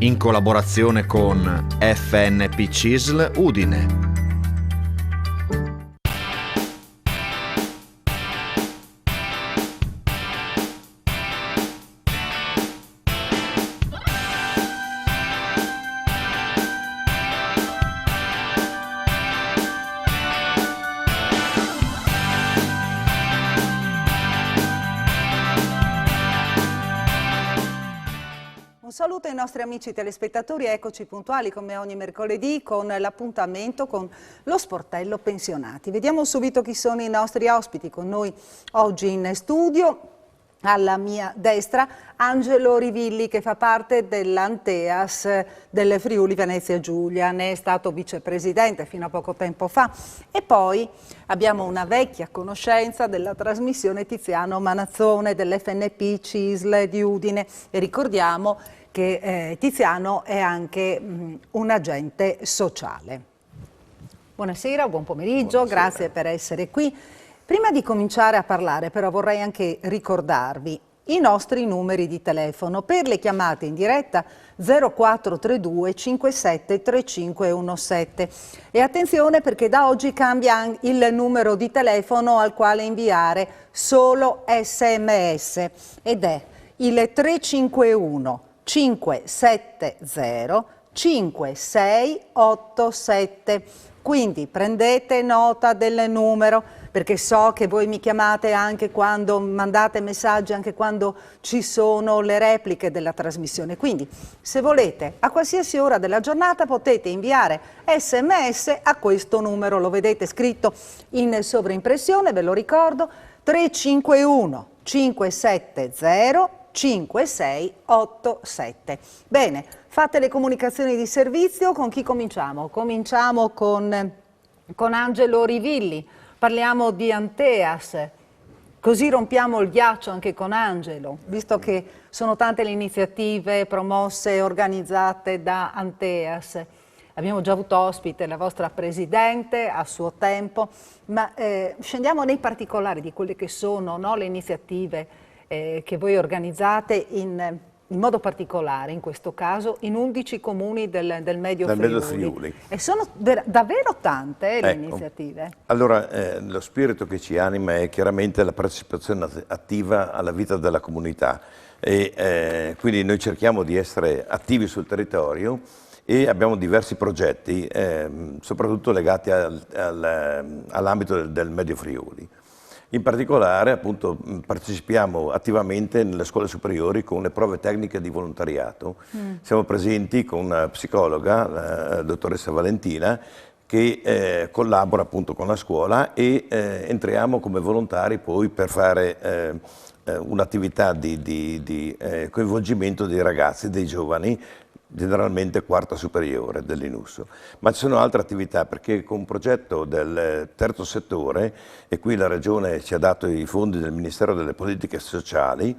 in collaborazione con FNP CISL Udine. Un saluto ai nostri amici telespettatori, eccoci puntuali come ogni mercoledì con l'appuntamento con lo sportello pensionati. Vediamo subito chi sono i nostri ospiti con noi oggi in studio. Alla mia destra Angelo Rivilli, che fa parte dell'Anteas del Friuli Venezia Giulia, ne è stato vicepresidente fino a poco tempo fa, e poi abbiamo una vecchia conoscenza della trasmissione, Tiziano Manazzone dell'FNP CISL di Udine, e ricordiamo che Tiziano è anche un agente sociale. Buonasera, buon pomeriggio, buonasera. Grazie per essere qui. Prima di cominciare a parlare però vorrei anche ricordarvi i nostri numeri di telefono per le chiamate in diretta 0432 57 3517 e attenzione perché da oggi cambia il numero di telefono al quale inviare solo SMS ed è il 351 570 5687. Quindi prendete nota del numero, perché so che voi mi chiamate anche quando mandate messaggi, anche quando ci sono le repliche della trasmissione. Quindi se volete a qualsiasi ora della giornata potete inviare SMS a questo numero, lo vedete scritto in sovraimpressione, ve lo ricordo, 351 570 5687. Bene, fate le comunicazioni di servizio. Con chi cominciamo? Cominciamo con Angelo Rivilli. Parliamo di Anteas, così rompiamo il ghiaccio anche con Angelo, visto che sono tante le iniziative promosse e organizzate da Anteas. Abbiamo già avuto ospite la vostra Presidente a suo tempo, ma scendiamo nei particolari di quelle che sono, no, le iniziative che voi organizzate in modo particolare, in questo caso, in 11 comuni del Medio Friuli. E sono davvero tante le iniziative. Allora, lo spirito che ci anima è chiaramente la partecipazione attiva alla vita della comunità e quindi noi cerchiamo di essere attivi sul territorio e abbiamo diversi progetti, soprattutto legati all'ambito del Medio Friuli. In particolare, appunto, partecipiamo attivamente nelle scuole superiori con le prove tecniche di volontariato. Siamo presenti con una psicologa, la dottoressa Valentina, che collabora appunto con la scuola e entriamo come volontari poi per fare un'attività di coinvolgimento dei ragazzi, dei giovani, generalmente quarta superiore dell'Inusso. Ma ci sono altre attività perché con un progetto del terzo settore, e qui la Regione ci ha dato i fondi del Ministero delle Politiche Sociali,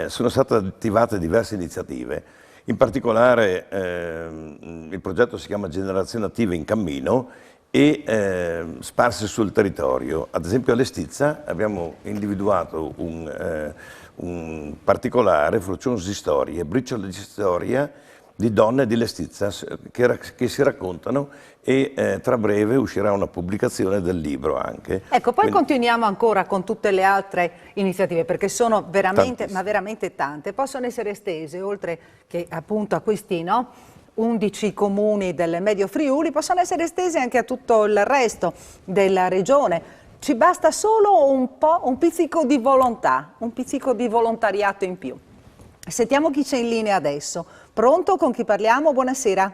sono state attivate diverse iniziative. In particolare il progetto si chiama Generazione Attiva in Cammino e sparse sul territorio. Ad esempio a Lestizza abbiamo individuato un particolare, Froccionsi Storie, briciole di storia di donne di Lestizza che si raccontano e tra breve uscirà una pubblicazione del libro anche. Ecco, poi continuiamo ancora con tutte le altre iniziative perché sono veramente, ma veramente tante. Possono essere estese, oltre che appunto a questi, no? 11 comuni del Medio Friuli, possono essere estese anche a tutto il resto della regione. Ci basta solo un pizzico di volontà, un pizzico di volontariato in più. Sentiamo chi c'è in linea adesso. Pronto? Con chi parliamo? Buonasera.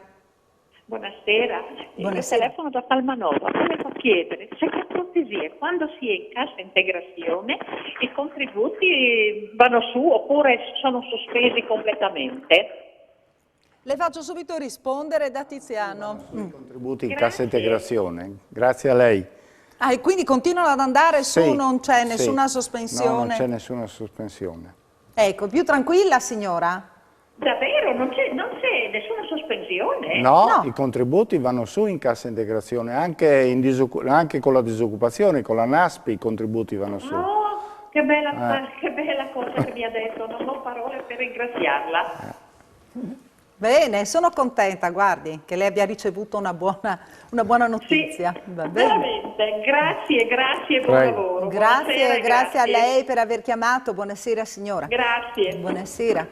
Buonasera. Buonasera. Il telefono da Palmanova. Volevo chiedere se per cortesia, quando si è in cassa integrazione, i contributi vanno su oppure sono sospesi completamente? Le faccio subito rispondere da Tiziano. I contributi in cassa integrazione. Grazie a lei. Ah, e quindi continuano ad andare su, Sì, non c'è nessuna sì. sospensione? No, non c'è nessuna sospensione. Ecco, più tranquilla signora? Davvero? Non c'è nessuna sospensione? No, No. i contributi vanno su in cassa integrazione, anche con la disoccupazione, con la NASPI i contributi vanno su. Oh, che bella cosa che mi ha detto, non ho parole per ringraziarla. Bene, sono contenta, guardi, che lei abbia ricevuto una buona notizia. Sì, Va bene. veramente, grazie e buon Prego. lavoro. Grazie, Buonasera, grazie a lei per aver chiamato. Buonasera signora. Grazie. Buonasera.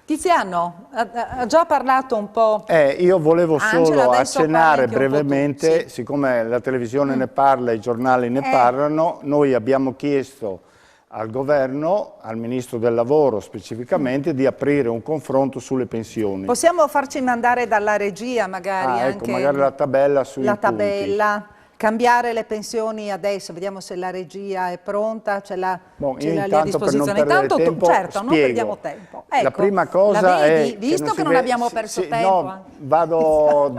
Tiziano, ha già parlato un po'. Io volevo Angela, solo adesso accennare parli anche un po' tu, brevemente, sì. siccome la televisione ne parla, i giornali ne parlano, noi abbiamo chiesto al governo, al Ministro del Lavoro specificamente, di aprire un confronto sulle pensioni. Possiamo farci mandare dalla regia magari Ecco, anche magari la tabella sui la punti. tabella, cambiare le pensioni adesso, vediamo se la regia è pronta, ce l'ha Io lì a intanto, per non disposizione. perdere Intanto tempo, certo, non spiego. perdiamo tempo. La Ecco, prima cosa la vedi? è Visto che non vede- abbiamo perso tempo. No, vado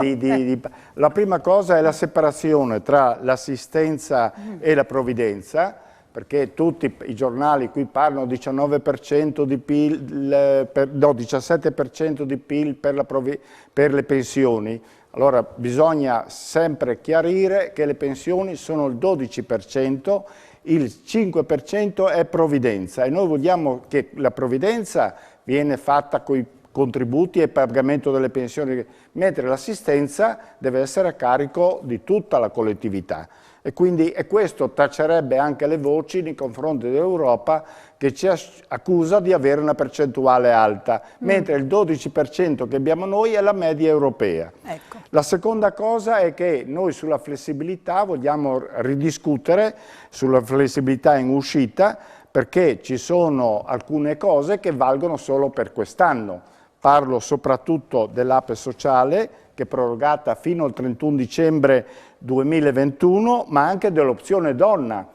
la prima cosa è la separazione tra l'assistenza e la provvidenza, perché tutti i giornali qui parlano 19% di PIL, 17% di PIL per le pensioni. Allora bisogna sempre chiarire che le pensioni sono il 12%, il 5% è provvidenza e noi vogliamo che la provvidenza viene fatta con i contributi e pagamento delle pensioni, mentre l'assistenza deve essere a carico di tutta la collettività. E quindi questo tacerebbe anche le voci nei confronti dell'Europa che ci accusa di avere una percentuale alta, mentre il 12% che abbiamo noi è la media europea. Ecco. La seconda cosa è che noi sulla flessibilità vogliamo ridiscutere, sulla flessibilità in uscita, perché ci sono alcune cose che valgono solo per quest'anno. Parlo soprattutto dell'APE sociale, che è prorogata fino al 31 dicembre 2021, ma anche dell'opzione donna,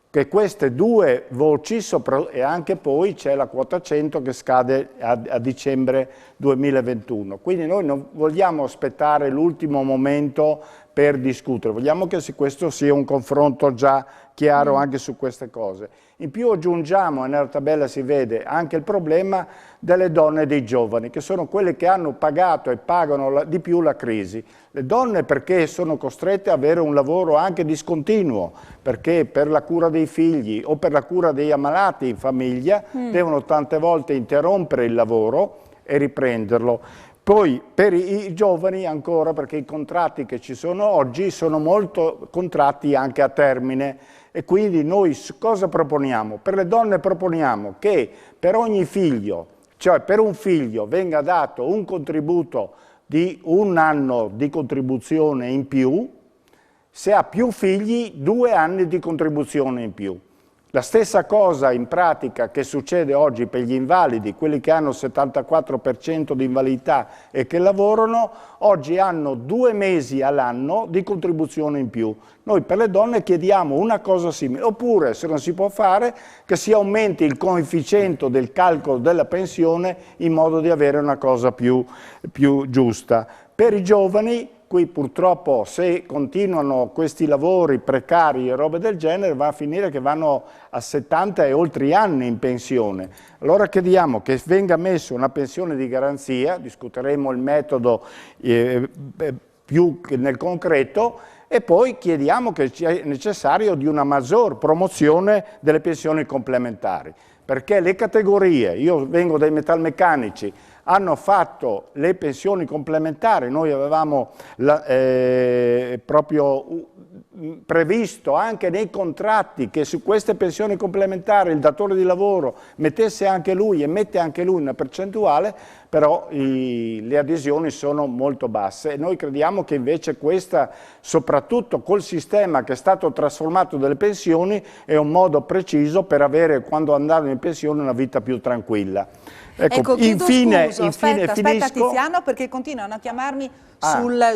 che queste due voci, e anche poi c'è la quota 100 che scade a dicembre 2021. Quindi noi non vogliamo aspettare l'ultimo momento per discutere, vogliamo che questo sia un confronto già chiaro anche su queste cose. In più aggiungiamo, e nella tabella si vede, anche il problema delle donne e dei giovani, che sono quelle che hanno pagato e pagano di più la crisi. Le donne perché sono costrette ad avere un lavoro anche discontinuo, perché per la cura dei figli o per la cura degli ammalati in famiglia devono tante volte interrompere il lavoro e riprenderlo. Poi per i giovani ancora, perché i contratti che ci sono oggi sono molto contratti anche a termine e quindi noi cosa proponiamo? Per le donne proponiamo che per ogni figlio, cioè per un figlio venga dato un contributo di 1 anno di contribuzione in più, se ha più figli 2 anni di contribuzione in più. La stessa cosa in pratica che succede oggi per gli invalidi, quelli che hanno il 74% di invalidità e che lavorano, oggi hanno 2 mesi all'anno di contribuzione in più. Noi per le donne chiediamo una cosa simile, oppure se non si può fare che si aumenti il coefficiente del calcolo della pensione in modo di avere una cosa più giusta. Per i giovani, qui purtroppo se continuano questi lavori precari e robe del genere va a finire che vanno a 70 e oltre anni in pensione. Allora chiediamo che venga messa una pensione di garanzia, discuteremo il metodo più nel concreto, e poi chiediamo che sia necessario di una maggior promozione delle pensioni complementari, perché le categorie, io vengo dai metalmeccanici, hanno fatto le pensioni complementari, noi avevamo proprio previsto anche nei contratti che su queste pensioni complementari il datore di lavoro mettesse anche lui e mette anche lui una percentuale, però le adesioni sono molto basse e noi crediamo che invece questa, soprattutto col sistema che è stato trasformato delle pensioni, è un modo preciso per avere, quando andare in pensione, una vita più tranquilla. Ecco, infine aspetta finisco. Tiziano, perché continuano a chiamarmi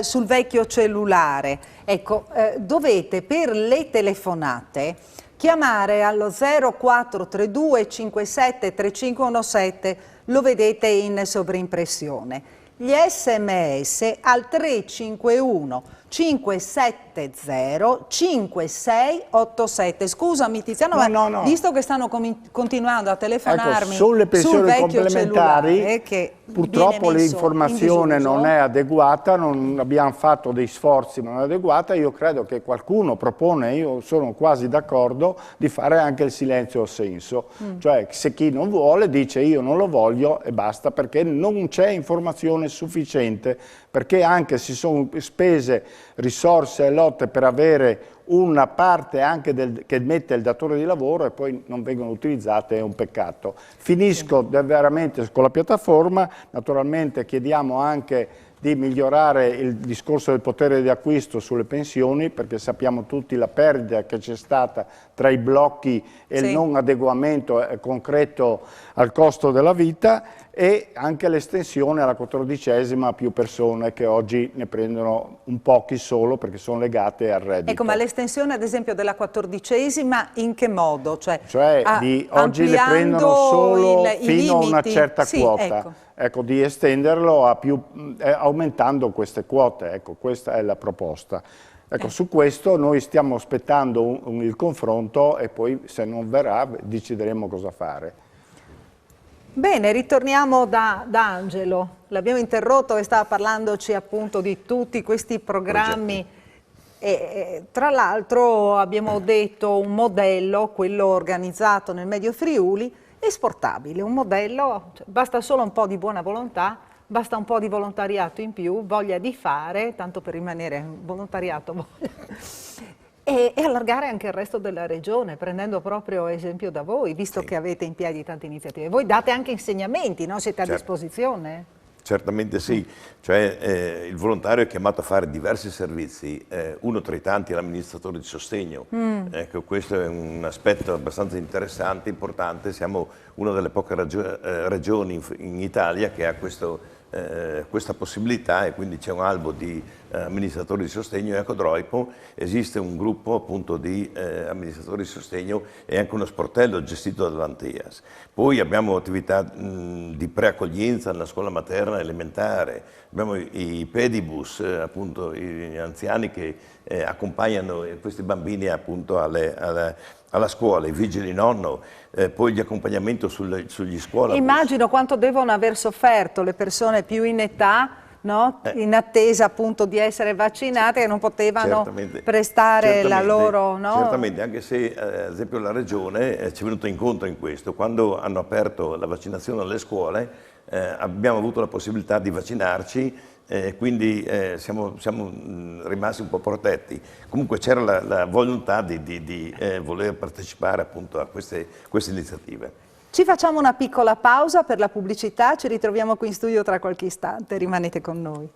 sul vecchio cellulare. Ecco, dovete per le telefonate chiamare allo 0432 57 3517, lo vedete in sovraimpressione. Gli SMS al 351 570 5687. Scusami Tiziano, No. visto che stanno continuando a telefonarmi sulle pensioni sul vecchio complementari, cellulare, che purtroppo viene messo l'informazione in disuso, non è adeguata, non abbiamo fatto dei sforzi, ma non è adeguata. Io credo che qualcuno propone, io sono quasi d'accordo, di fare anche il silenzio assenso. Cioè, se chi non vuole dice io non lo voglio e basta, perché non c'è informazione sufficiente, perché anche si sono spese risorse e lotte per avere una parte anche che mette il datore di lavoro e poi non vengono utilizzate, è un peccato. Finisco veramente con la piattaforma, naturalmente chiediamo anche di migliorare il discorso del potere di acquisto sulle pensioni, perché sappiamo tutti la perdita che c'è stata tra i blocchi e il non adeguamento concreto al costo della vita, e anche l'estensione alla 14ª a più persone, che oggi ne prendono un pochi solo perché sono legate al reddito. Ecco, ma l'estensione ad esempio della 14ª in che modo? Cioè Oggi le prendono solo fino a una certa quota. Ecco. Ecco, di estenderlo a aumentando queste quote, ecco, questa è la proposta. Ecco, su questo noi stiamo aspettando il confronto e poi se non verrà decideremo cosa fare. Bene, ritorniamo da Angelo. L'abbiamo interrotto e stava parlandoci appunto di tutti questi programmi. E tra l'altro abbiamo detto un modello, quello organizzato nel Medio Friuli, esportabile, un modello, cioè, basta solo un po' di buona volontà, basta un po' di volontariato in più, voglia di fare, tanto per rimanere volontariato, e allargare anche il resto della regione, prendendo proprio esempio da voi, visto che avete in piedi tante iniziative. Voi date anche insegnamenti, no? Siete a disposizione? Certamente sì, cioè il volontario è chiamato a fare diversi servizi, uno tra i tanti è l'amministratore di sostegno. Ecco, questo è un aspetto abbastanza interessante, importante. Siamo una delle poche regioni in Italia che ha questa possibilità, e quindi c'è un albo di amministratori di sostegno, e a Codroipo esiste un gruppo appunto di amministratori di sostegno e anche uno sportello gestito dall'Anteas. Poi abbiamo attività di preaccoglienza nella scuola materna elementare, abbiamo i pedibus, appunto gli anziani che accompagnano questi bambini appunto alla scuola, i vigili nonno, poi gli accompagnamenti sugli scuolabus. Immagino quanto devono aver sofferto le persone più in età, no? In attesa appunto di essere vaccinate, che non potevano prestare la loro... No? Certamente, anche se ad esempio la Regione ci è venuta incontro in questo. Quando hanno aperto la vaccinazione alle scuole abbiamo avuto la possibilità di vaccinarci, quindi siamo rimasti un po' protetti. Comunque c'era la volontà di voler partecipare appunto a queste iniziative. Ci facciamo una piccola pausa per la pubblicità, ci ritroviamo qui in studio tra qualche istante, rimanete con noi.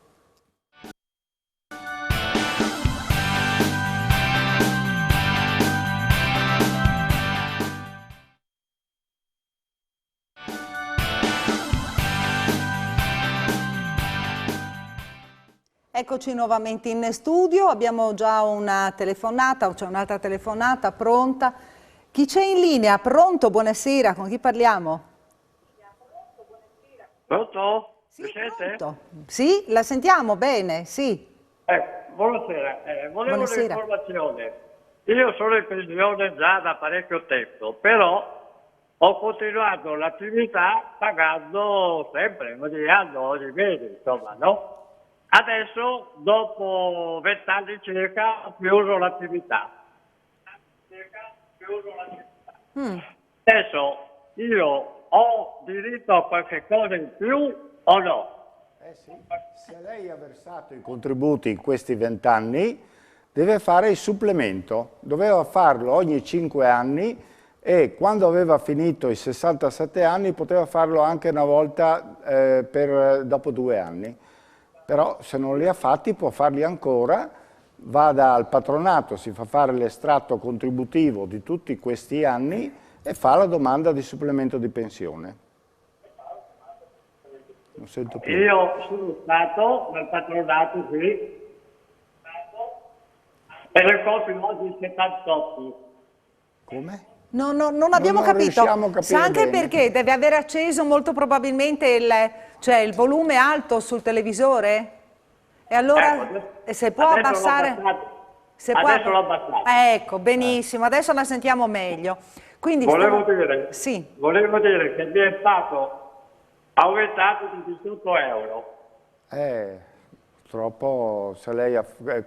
Eccoci nuovamente in studio, abbiamo già una telefonata, c'è un'altra telefonata pronta. Chi c'è in linea? Pronto? Buonasera, con chi parliamo? Pronto? Sì, Mi sente? pronto. Sì, la sentiamo bene, sì. Buonasera, volevo un'informazione. Io sono in pensione già da parecchio tempo, però ho continuato l'attività pagando sempre, ogni anno, ogni mese, insomma, no? Adesso, dopo 20 anni circa, ho chiuso l'attività. Adesso io ho diritto a qualche cosa in più o no? Sì. Se lei ha versato i contributi in questi 20 anni, deve fare il supplemento. Doveva farlo ogni 5 anni e quando aveva finito i 67 anni poteva farlo anche una volta dopo 2 anni. Però se non li ha fatti può farli ancora, vada al patronato, si fa fare l'estratto contributivo di tutti questi anni e fa la domanda di supplemento di pensione. Non sento più. Io sono stato nel patronato qui e ne compio oggi 78. Come? No, non abbiamo capito. Sa anche bene. perché deve aver acceso molto probabilmente il volume alto sul televisore? E allora se può abbassare... Adesso l'ho abbassato. Ecco, benissimo, adesso la sentiamo meglio. Quindi volevo dire che mi è stato aumentato di 18 euro. Purtroppo, se lei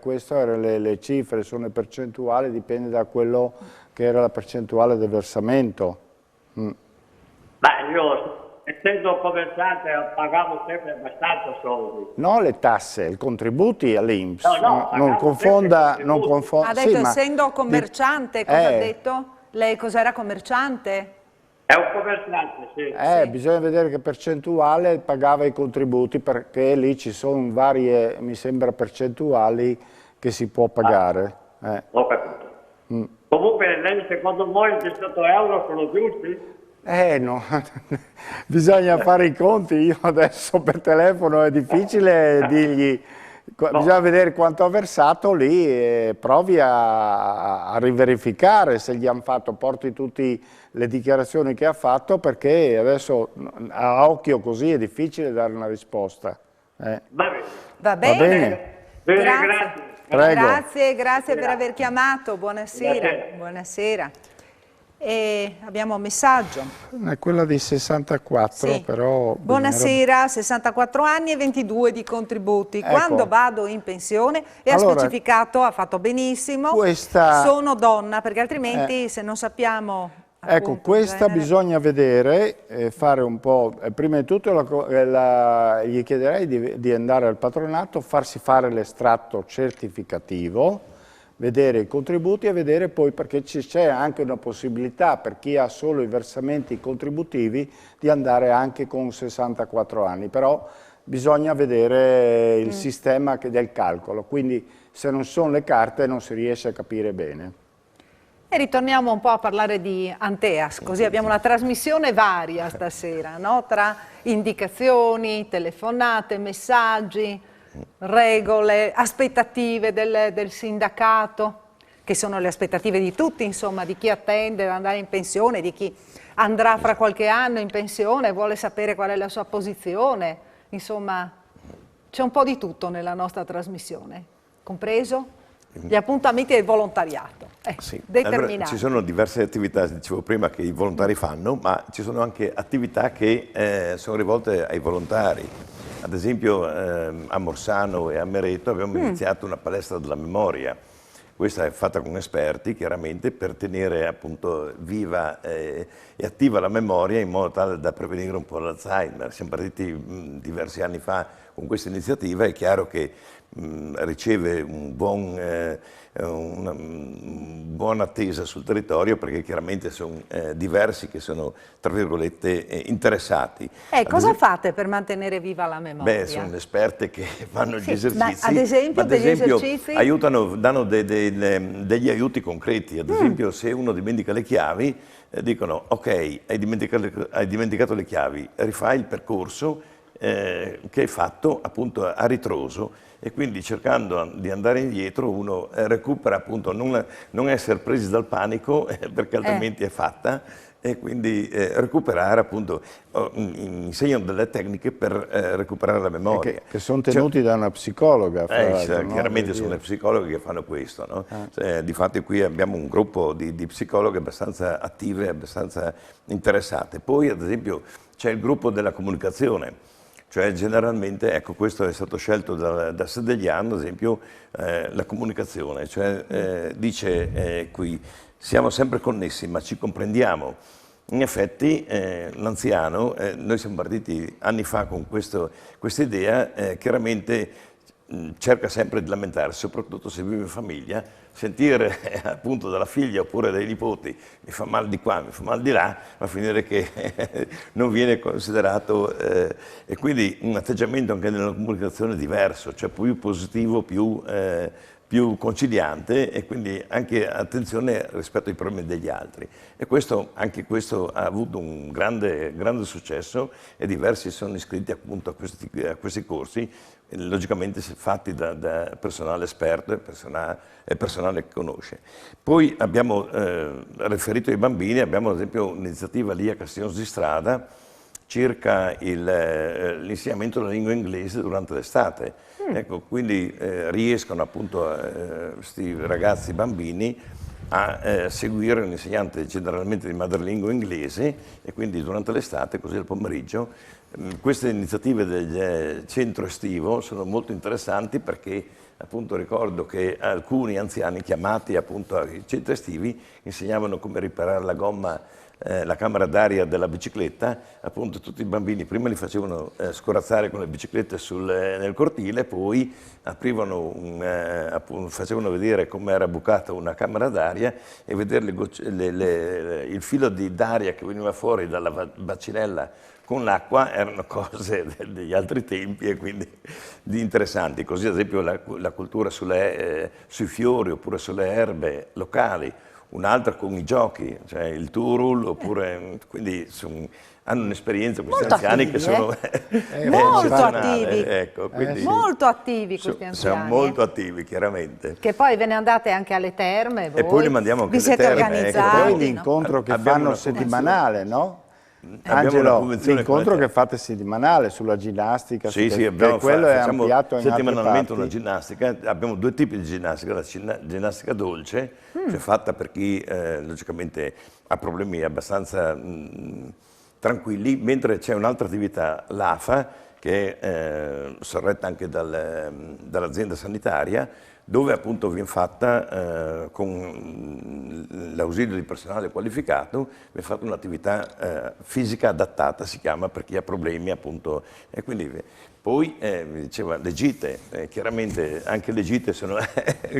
queste erano le cifre, sono le percentuali, dipende da quello che era la percentuale del versamento. Beh, io essendo commerciante pagavo sempre abbastanza soldi. No, le tasse, i contributi all'INPS, No, non confonda. Ha detto, essendo commerciante, cosa ha detto? Lei cos'era commerciante? È un commerciante, sì. Bisogna vedere che percentuale pagava i contributi, perché lì ci sono varie, mi sembra, percentuali che si può pagare. Ho capito. Comunque, lei secondo voi i 18 euro sono giusti? No, bisogna fare i conti. Io adesso per telefono è difficile dirgli, bisogna vedere quanto ha versato lì e provi a riverificare se gli hanno fatto, porti tutte le dichiarazioni che ha fatto, perché adesso a occhio così è difficile dare una risposta. Va bene. Va bene. Grazie. Prego. Grazie per aver chiamato, buonasera. E abbiamo un messaggio. È quella di 64, sì. però... Buonasera, 64 anni e 22 di contributi. Ecco. Quando vado in pensione, e allora, ha specificato, ha fatto benissimo, sono donna, perché altrimenti se non sappiamo... Ecco, questa bisogna vedere, fare un po', prima di tutto gli chiederei di andare al patronato, farsi fare l'estratto certificativo, vedere i contributi e vedere poi, perché c'è anche una possibilità per chi ha solo i versamenti contributivi di andare anche con 64 anni, però bisogna vedere il sistema del calcolo, quindi se non sono le carte non si riesce a capire bene. E ritorniamo un po' a parlare di Anteas, così abbiamo una trasmissione varia stasera, no? Tra indicazioni, telefonate, messaggi, regole, aspettative del sindacato, che sono le aspettative di tutti, insomma, di chi attende ad andare in pensione, di chi andrà fra qualche anno in pensione, vuole sapere qual è la sua posizione, insomma, c'è un po' di tutto nella nostra trasmissione, compreso gli appuntamenti del volontariato. Sì. Determinati. Allora, ci sono diverse attività, dicevo prima, che i volontari fanno, ma ci sono anche attività che sono rivolte ai volontari. Ad esempio a Morsano e a Mereto abbiamo iniziato una palestra della memoria. Questa è fatta con esperti, chiaramente, per tenere appunto viva e attiva la memoria in modo tale da prevenire un po' l'Alzheimer. Siamo partiti diversi anni fa con questa iniziativa, è chiaro che riceve una buona attesa sul territorio, perché chiaramente sono diversi che sono, tra virgolette, interessati. Cosa fate per mantenere viva la memoria? Beh, sono esperte che fanno gli esercizi. Ma ad esempio, degli esercizi? Danno degli aiuti concreti. Ad esempio, se uno dimentica le chiavi, dicono: ok, hai dimenticato le chiavi, rifai il percorso che hai fatto appunto a ritroso, e quindi cercando di andare indietro uno recupera appunto non essere presi dal panico perché altrimenti è fatta, e quindi recuperare appunto, insegnano delle tecniche per recuperare la memoria. Che sono tenuti da una psicologa. Chiaramente sono le psicologhe che fanno questo, no? Difatti qui abbiamo un gruppo di psicologhe abbastanza attive, abbastanza interessate. Poi ad esempio c'è il gruppo della comunicazione. Cioè generalmente, ecco, questo è stato scelto da Sedegliano, ad esempio, la comunicazione, cioè dice qui, siamo sempre connessi ma ci comprendiamo. In effetti l'anziano, noi siamo partiti anni fa con questa idea, chiaramente cerca sempre di lamentarsi, soprattutto se vive in famiglia, sentire appunto dalla figlia oppure dai nipoti mi fa male di qua, mi fa male di là, va a finire che non viene considerato, e quindi un atteggiamento anche nella comunicazione diverso, cioè più positivo, più conciliante, e quindi anche attenzione rispetto ai problemi degli altri. E anche questo ha avuto un grande successo, e diversi sono iscritti appunto a questi corsi, logicamente fatti da personale esperto e personale che conosce. Poi abbiamo riferito ai bambini, abbiamo ad esempio un'iniziativa lì a Castiglione di Strada, circa l'insegnamento della lingua inglese durante l'estate. Ecco, quindi riescono appunto questi ragazzi bambini a seguire un insegnante generalmente di madrelingua inglese, e quindi durante l'estate, così al pomeriggio. Queste iniziative del centro estivo sono molto interessanti, perché appunto ricordo che alcuni anziani chiamati appunto ai centri estivi insegnavano come riparare la gomma, la camera d'aria della bicicletta. Appunto tutti i bambini prima li facevano scorazzare con le biciclette nel cortile, poi aprivano facevano vedere come era bucata una camera d'aria, e vedere il filo d'aria che veniva fuori dalla bacinella con l'acqua erano cose degli altri tempi, e quindi di interessanti. Così ad esempio la cultura sui fiori oppure sulle erbe locali, un'altra con i giochi, cioè il turul, oppure, quindi hanno un'esperienza questi molto anziani attivi, che sono molto attivi, ecco, quindi molto attivi questi anziani. Sono molto attivi, chiaramente. Che poi ve ne andate anche alle terme, voi? E poi li mandiamo anche vi alle siete terme. organizzati, E poi no? l'incontro che fanno settimanale, no? Abbiamo Angelo, una l'incontro che fate settimanale sulla ginnastica, sì, quello è facciamo ampliato in settimanalmente altre una parti. ginnastica. Abbiamo due tipi di ginnastica: la ginnastica dolce, cioè fatta per chi logicamente ha problemi abbastanza tranquilli, mentre c'è un'altra attività, l'AFA, che è sorretta anche dall'azienda sanitaria, dove appunto viene fatta con l'ausilio di personale qualificato, viene fatta un'attività fisica adattata, si chiama, per chi ha problemi appunto. E quindi poi mi diceva le gite, chiaramente anche le gite sono,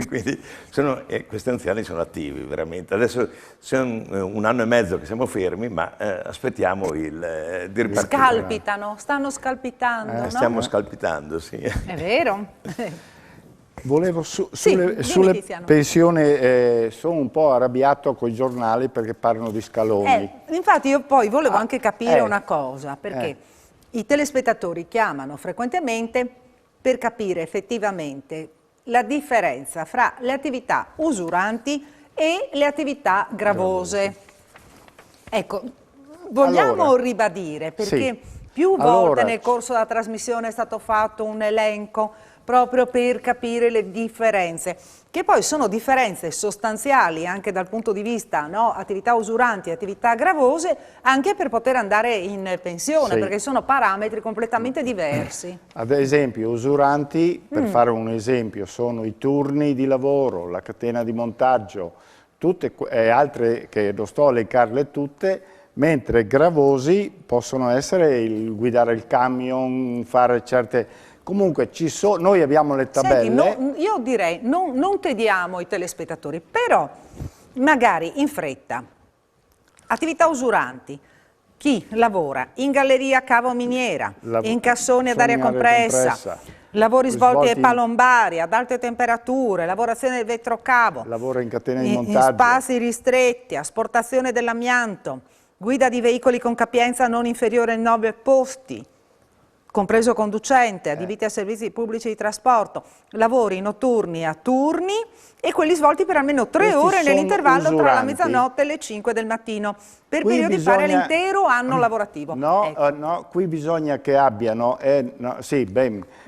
quindi questi anziani sono attivi veramente. Adesso sono 1 anno e mezzo che siamo fermi, ma aspettiamo di ripartire. Scalpitano, stanno scalpitando, no? Stiamo scalpitando, sì. È vero? Volevo dimmi, sulle Tiziano. pensioni, sono un po' arrabbiato con i giornali perché parlano di scaloni. Infatti io poi volevo anche capire una cosa, perché i telespettatori chiamano frequentemente per capire effettivamente la differenza fra le attività usuranti e le attività gravose. Ecco, vogliamo ribadire, perché più volte nel corso della trasmissione è stato fatto un elenco proprio per capire le differenze, che poi sono differenze sostanziali anche dal punto di vista, no, attività usuranti e attività gravose, anche per poter andare in pensione, perché sono parametri completamente diversi. Ad esempio, usuranti, per fare un esempio, sono i turni di lavoro, la catena di montaggio, tutte e altre che non sto a elencarle tutte, mentre gravosi possono essere il guidare il camion, fare certe... Comunque noi abbiamo le tabelle. Senti, io direi, non tediamo i telespettatori, però magari in fretta, attività usuranti, chi lavora in galleria cavo miniera, in cassoni ad aria compressa, lavori svolti ai palombari ad alte temperature, lavorazione del vetrocavo, lavora in catena di montaggio, in spazi ristretti, asportazione dell'amianto, guida di veicoli con capienza non inferiore a 9 posti, compreso conducente, adibiti a servizi pubblici di trasporto, lavori notturni a turni e quelli svolti per almeno 3 ore nell'intervallo tra la mezzanotte e le 5 del mattino, per periodi pari all'intero anno lavorativo. No, qui bisogna che abbiano,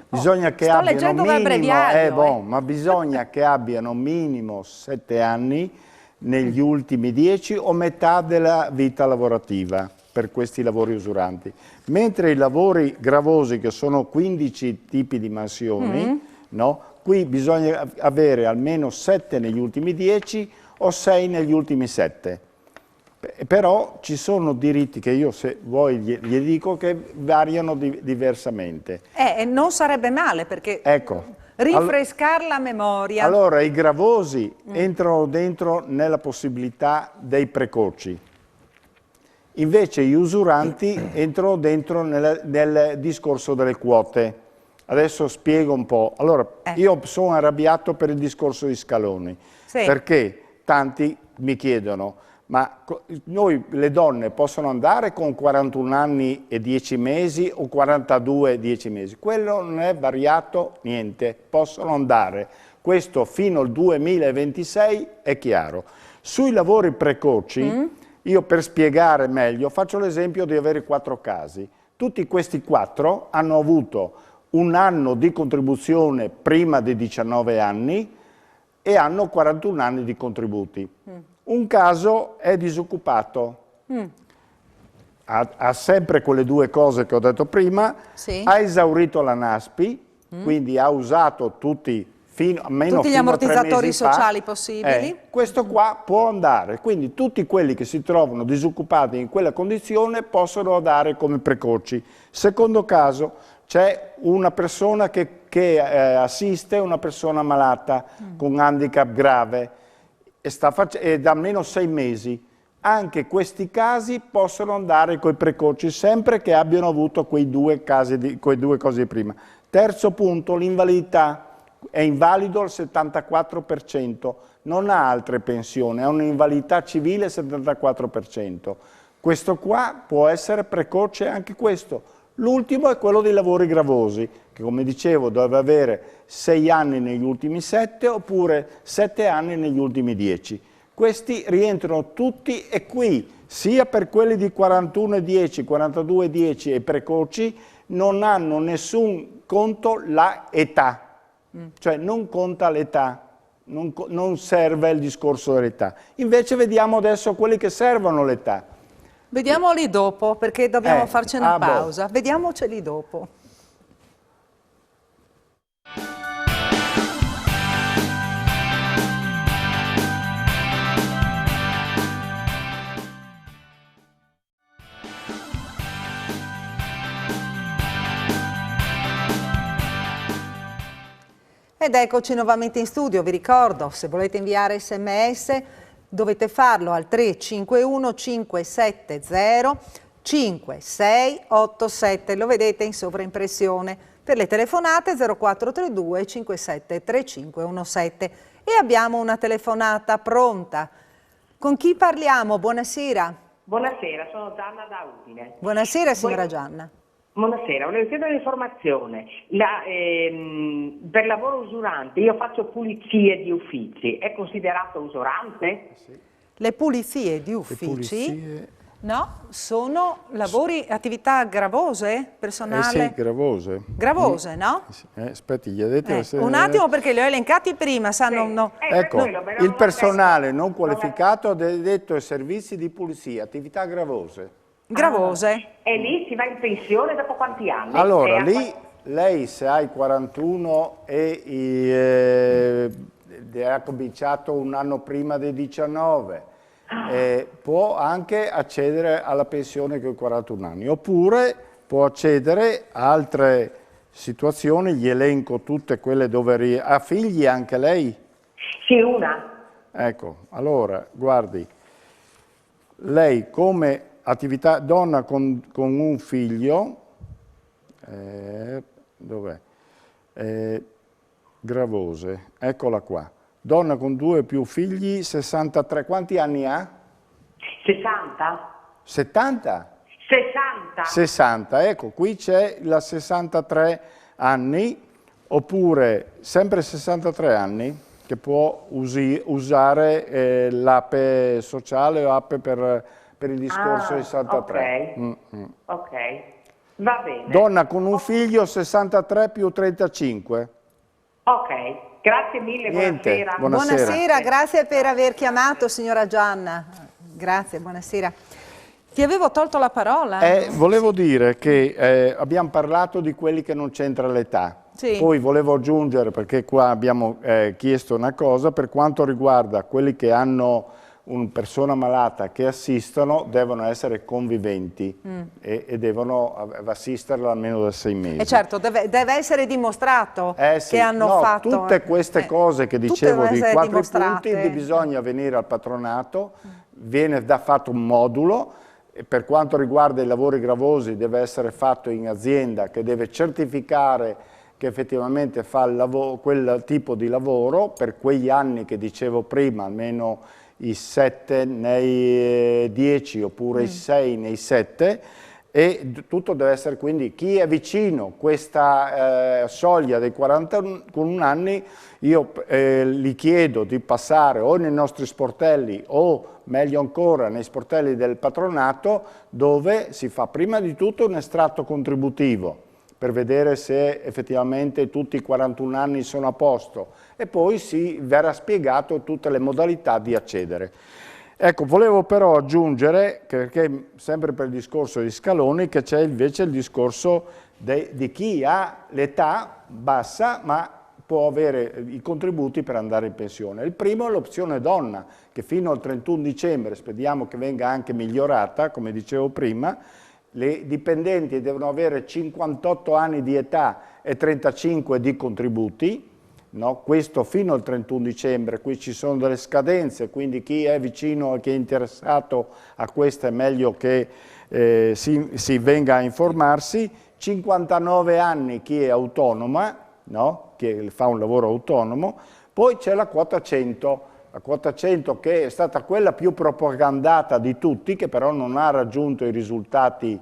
bisogna che sto abbiano leggendo minimo, l'abbreviario, ma bisogna che abbiano minimo 7 anni negli ultimi 10 o metà della vita lavorativa per questi lavori usuranti, mentre i lavori gravosi, che sono 15 tipi di mansioni, no? Qui bisogna avere almeno 7 negli ultimi 10 o 6 negli ultimi 7. Però ci sono diritti che io, se vuoi, gli dico che variano diversamente. Non sarebbe male, perché rinfrescare la memoria. Allora, i gravosi entrano dentro nella possibilità dei precoci. Invece gli usuranti entrano dentro nel discorso delle quote. Adesso spiego un po'. Allora, io sono arrabbiato per il discorso di scaloni, perché tanti mi chiedono, ma noi le donne possono andare con 41 anni e 10 mesi o 42 e 10 mesi? Quello non è variato niente, possono andare. Questo fino al 2026 è chiaro. Sui lavori precoci Io per spiegare meglio faccio l'esempio di avere 4 casi. Tutti questi 4 hanno avuto un anno di contribuzione prima dei 19 anni e hanno 41 anni di contributi. Un caso è disoccupato, ha sempre quelle 2 cose che ho detto prima, ha esaurito la NASPI, quindi ha usato tutti gli ammortizzatori sociali possibili. Questo qua può andare, quindi tutti quelli che si trovano disoccupati in quella condizione possono andare come precoci. Secondo caso, c'è una persona che assiste una persona malata con handicap grave e da almeno 6 mesi. Anche questi casi possono andare coi precoci, sempre che abbiano avuto quei 2 cose di prima. Terzo punto, l'invalidità. È invalido al 74%, non ha altre pensioni, ha un'invalidità civile al 74%. Questo qua può essere precoce anche questo. L'ultimo è quello dei lavori gravosi, che come dicevo deve avere 6 anni negli ultimi 7 oppure 7 anni negli ultimi 10. Questi rientrano tutti e qui, sia per quelli di 41,10, 42,10 e precoci, non hanno nessun conto l'età. Cioè non conta l'età, non serve il discorso dell'età. Invece vediamo adesso quelli che servono l'età. Vediamoli dopo, perché dobbiamo farci una pausa. Vediamoceli dopo. Ed eccoci nuovamente in studio, vi ricordo, se volete inviare sms dovete farlo al 351 570 5687, lo vedete in sovraimpressione. Per le telefonate 0432 57 3517. E abbiamo una telefonata pronta. Con chi parliamo? Buonasera. Buonasera, sono Gianna da Udine. Buonasera signora Gianna. Buonasera, volevo chiedere un'informazione. Per lavoro usurante, io faccio pulizie di uffici, è considerato usurante? Le pulizie di uffici? No, sono lavori, attività gravose, personale? Sì, gravose. Gravose, no? Aspetti, gli ha detto... Un attimo perché li ho elencati prima, sanno... Sì. No. Ecco, il personale non qualificato ha detto servizi di pulizia, attività gravose. Gravose. E lì si va in pensione dopo quanti anni? Allora, lì lei se hai 41 e ha cominciato un anno prima dei 19, può anche accedere alla pensione con 41 anni, oppure può accedere a altre situazioni, gli elenco tutte quelle dove... Ha figli anche lei? Sì, una. Ecco, allora, guardi, lei come attività donna con un figlio, dov'è? Gravose, eccola qua. Donna con 2 o più figli, 63, quanti anni ha? 60? 70? 60. 60, ecco, qui c'è la 63 anni, oppure sempre 63 anni, che può usare l'APE sociale o APE per il discorso di 63. Ok, va bene. Donna con un figlio 63 più 35. Ok, grazie mille, buonasera. Buonasera, grazie per aver chiamato signora Gianna. Grazie, buonasera. Ti avevo tolto la parola. Volevo dire che abbiamo parlato di quelli che non c'entra l'età. Sì. Poi volevo aggiungere, perché qua abbiamo chiesto una cosa, per quanto riguarda quelli che hanno una persona malata che assistono, devono essere conviventi e devono assisterla almeno da 6 mesi. E certo, deve essere dimostrato sì, che hanno fatto... Tutte queste cose che dicevo di 4 punti, bisogna venire al patronato, viene fatto un modulo, e per quanto riguarda i lavori gravosi deve essere fatto in azienda, che deve certificare che effettivamente fa quel tipo di lavoro per quegli anni che dicevo prima, almeno i 7 nei 10 oppure i 6 nei 7, e tutto deve essere, quindi chi è vicino a questa soglia dei 41 anni, io gli chiedo di passare o nei nostri sportelli o meglio ancora nei sportelli del patronato, dove si fa prima di tutto un estratto contributivo per vedere se effettivamente tutti i 41 anni sono a posto e poi si verrà spiegato tutte le modalità di accedere. Ecco, volevo però aggiungere, perché sempre per il discorso di Scaloni, che c'è invece il discorso di chi ha l'età bassa ma può avere i contributi per andare in pensione. Il primo è l'opzione donna, che fino al 31 dicembre, speriamo che venga anche migliorata, come dicevo prima, le dipendenti devono avere 58 anni di età e 35 di contributi, no? Questo fino al 31 dicembre, qui ci sono delle scadenze, quindi chi è vicino e chi è interessato a questo è meglio che si venga a informarsi. 59 anni chi è autonoma, no? Chi fa un lavoro autonomo, poi c'è la quota 100. La quota 100 che è stata quella più propagandata di tutti, che però non ha raggiunto i risultati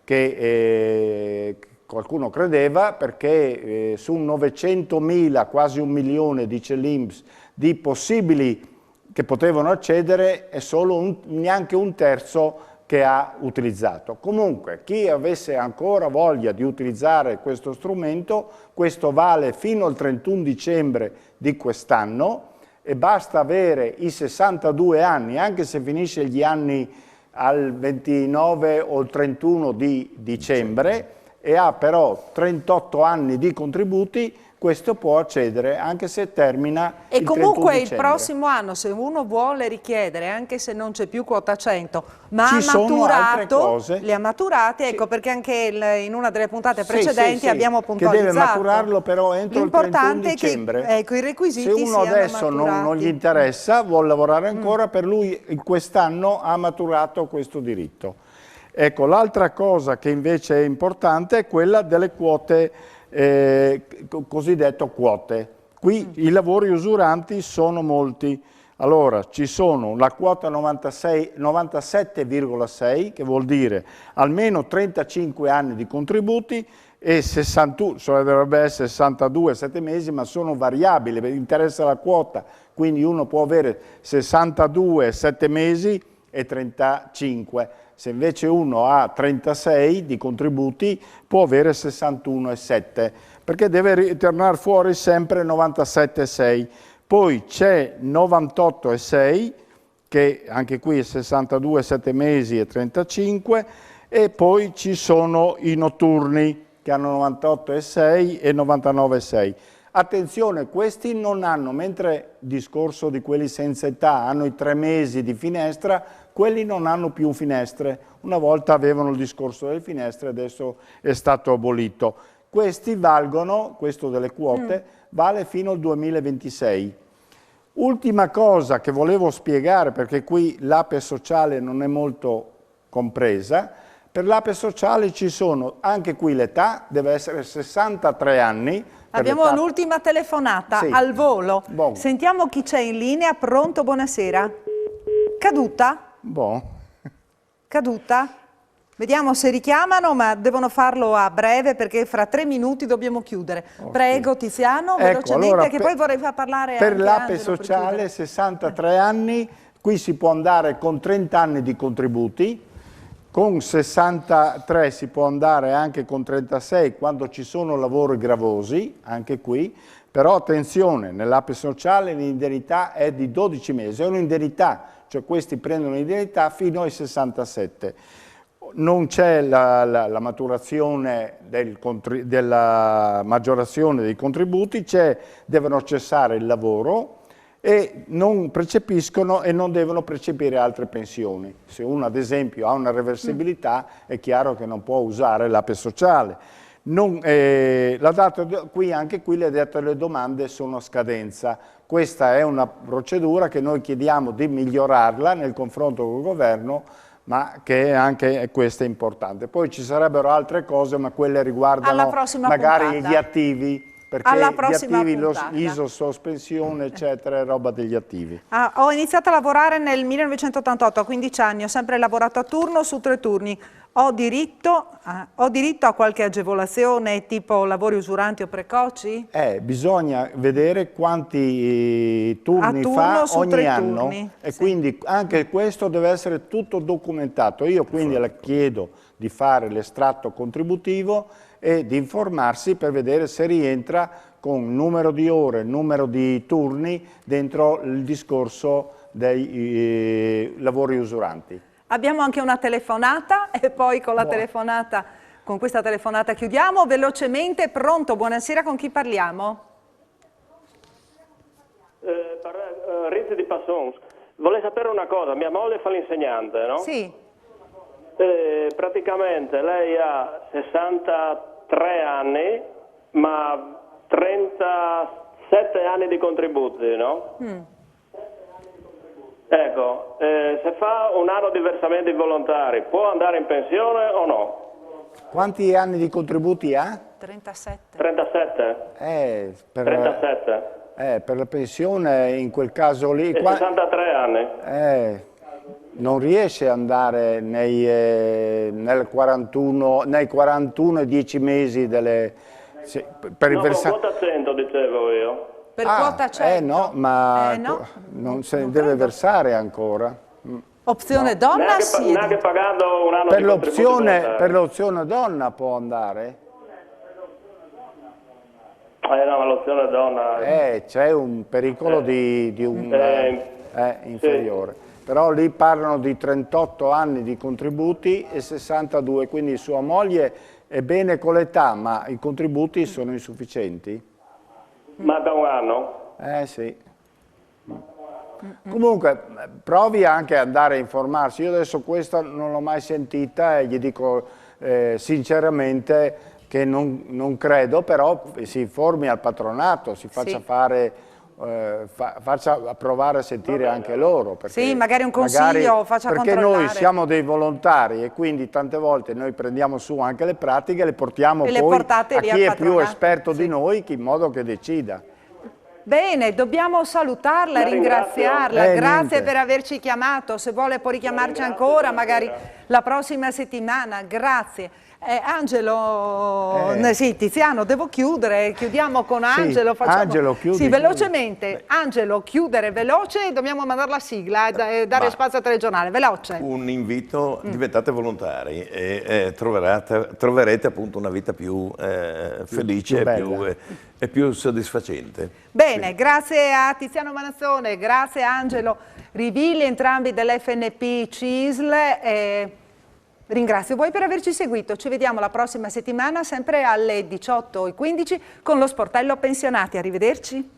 che qualcuno credeva, perché su 900.000, quasi 1 milione, dice l'INPS, di possibili che potevano accedere, è solo neanche un terzo che ha utilizzato. Comunque, chi avesse ancora voglia di utilizzare questo strumento, questo vale fino al 31 dicembre di quest'anno, e basta avere i 62 anni, anche se finisce gli anni al 29 o il 31 di dicembre, e ha però 38 anni di contributi, questo può accedere anche se termina e il 31 comunque dicembre. Il prossimo anno, se uno vuole richiedere, anche se non c'è più quota 100, ma ci ha maturato, li ha maturati, ecco perché anche in una delle puntate precedenti abbiamo puntualizzato. Che deve maturarlo però entro il 31 dicembre. L'importante è che ecco, i requisiti se uno adesso non gli interessa, vuole lavorare ancora, per lui quest'anno ha maturato questo diritto. Ecco, l'altra cosa che invece è importante è quella delle quote, cosiddetto quote. Qui i lavori usuranti sono molti. Allora, ci sono la quota 97,6, che vuol dire almeno 35 anni di contributi, e 61, dovrebbe essere 62, 7 mesi, ma sono variabili, perché interessa la quota, quindi uno può avere 62, 7 mesi e 35. Se invece uno ha 36 di contributi, può avere 61,7, perché deve ritornare fuori sempre 97,6. Poi c'è 98,6, che anche qui è 62, 7 mesi e 35, e poi ci sono i notturni, che hanno 98,6 e 99,6. Attenzione, questi non hanno, mentre il discorso di quelli senza età hanno i 3 mesi di finestra, quelli non hanno più finestre. Una volta avevano il discorso delle finestre, adesso è stato abolito. Questi valgono, questo delle quote, vale fino al 2026. Ultima cosa che volevo spiegare, perché qui l'APE sociale non è molto compresa, per l'APE sociale ci sono, anche qui l'età deve essere 63 anni. Abbiamo l'ultima telefonata, sì, al volo. Bon. Sentiamo chi c'è in linea. Pronto, buonasera. Caduta? Bon. Caduta? Vediamo se richiamano, ma devono farlo a breve perché fra 3 minuti dobbiamo chiudere. Okay. Prego Tiziano, velocemente, allora, che poi vorrei far parlare per anche l'APE sociale 63 anni, qui si può andare con 30 anni di contributi, con 63 si può andare anche con 36 quando ci sono lavori gravosi, anche qui, però attenzione, nell'APE sociale l'indennità è di 12 mesi, è un'indennità, cioè questi prendono l'indennità fino ai 67. Non c'è la maturazione della maggiorazione dei contributi, devono cessare il lavoro e non percepiscono e non devono percepire altre pensioni. Se uno ad esempio ha una reversibilità è chiaro che non può usare l'APE sociale. Anche qui le date delle domande sono a scadenza. Questa è una procedura che noi chiediamo di migliorarla nel confronto col governo, ma che anche questa è importante. Poi ci sarebbero altre cose, ma quelle riguardano magari gli attivi. perché alla prossima gli attivi, puntata. l'isosospensione, eccetera, è roba degli attivi. Ho iniziato a lavorare nel 1988, a 15 anni, ho sempre lavorato a turno su 3 turni. Ho diritto a qualche agevolazione tipo lavori usuranti o precoci? Bisogna vedere quanti turni turno fa su ogni 3 anno turni, e sì. quindi anche questo deve essere tutto documentato. Io quindi le chiedo di fare l'estratto contributivo e di informarsi per vedere se rientra con numero di ore, numero di turni dentro il discorso dei lavori usuranti. Abbiamo anche una telefonata e poi con questa telefonata chiudiamo. Velocemente, pronto, buonasera, con chi parliamo? Rizzi di Passons. Volevo sapere una cosa, mia moglie fa l'insegnante, no? Sì. Praticamente lei ha 63 anni, ma 37 anni di contributi, no? Ecco, se fa un anno di versamenti volontari, può andare in pensione o no? Quanti anni di contributi ha? 37. 37? 37. Per la pensione in quel caso lì... E 63 anni? Non riesce ad andare nei 41 e 10 mesi delle... per no, con quota 100 dicevo io. Per quota 100? No, ma no, non se ne non deve credo. versare ancora. Opzione donna? Sì. Neanche pagando un anno Per di contributi volontari. per l'opzione donna può andare? No, ma l'opzione donna... C'è un pericolo di un inferiore. Sì. Però lì parlano di 38 anni di contributi e 62, quindi sua moglie è bene con l'età, ma i contributi sono insufficienti? Manca un anno? Sì. Comunque provi anche ad andare a informarsi. Io adesso questa non l'ho mai sentita e gli dico sinceramente che non credo, però si informi al patronato, si faccia fare, faccia provare a sentire anche loro. Perché sì, magari un consiglio, faccia perché controllare. noi siamo dei volontari e quindi tante volte noi prendiamo su anche le pratiche e le portiamo e poi a chi è più esperto di noi, in modo che decida. Bene, dobbiamo salutarla, ringraziarla, grazie niente. per averci chiamato, se vuole può richiamarci ancora, magari la prossima settimana, grazie. Angelo, sì, Tiziano, devo chiudere, chiudiamo con Angelo. Sì, Angelo, chiudi. Sì, velocemente, Angelo, chiudere veloce, dobbiamo mandare la sigla e dare spazio al telegiornale, veloce. Un invito, diventate volontari e troverete appunto una vita più felice e più soddisfacente. Bene, grazie a Tiziano Manazzone, grazie a Angelo Rivilli, entrambi dell'FNP CISL. Ringrazio voi per averci seguito, ci vediamo la prossima settimana sempre alle 18:15 con lo sportello pensionati, arrivederci.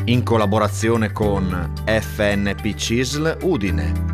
In collaborazione con FNP CISL Udine.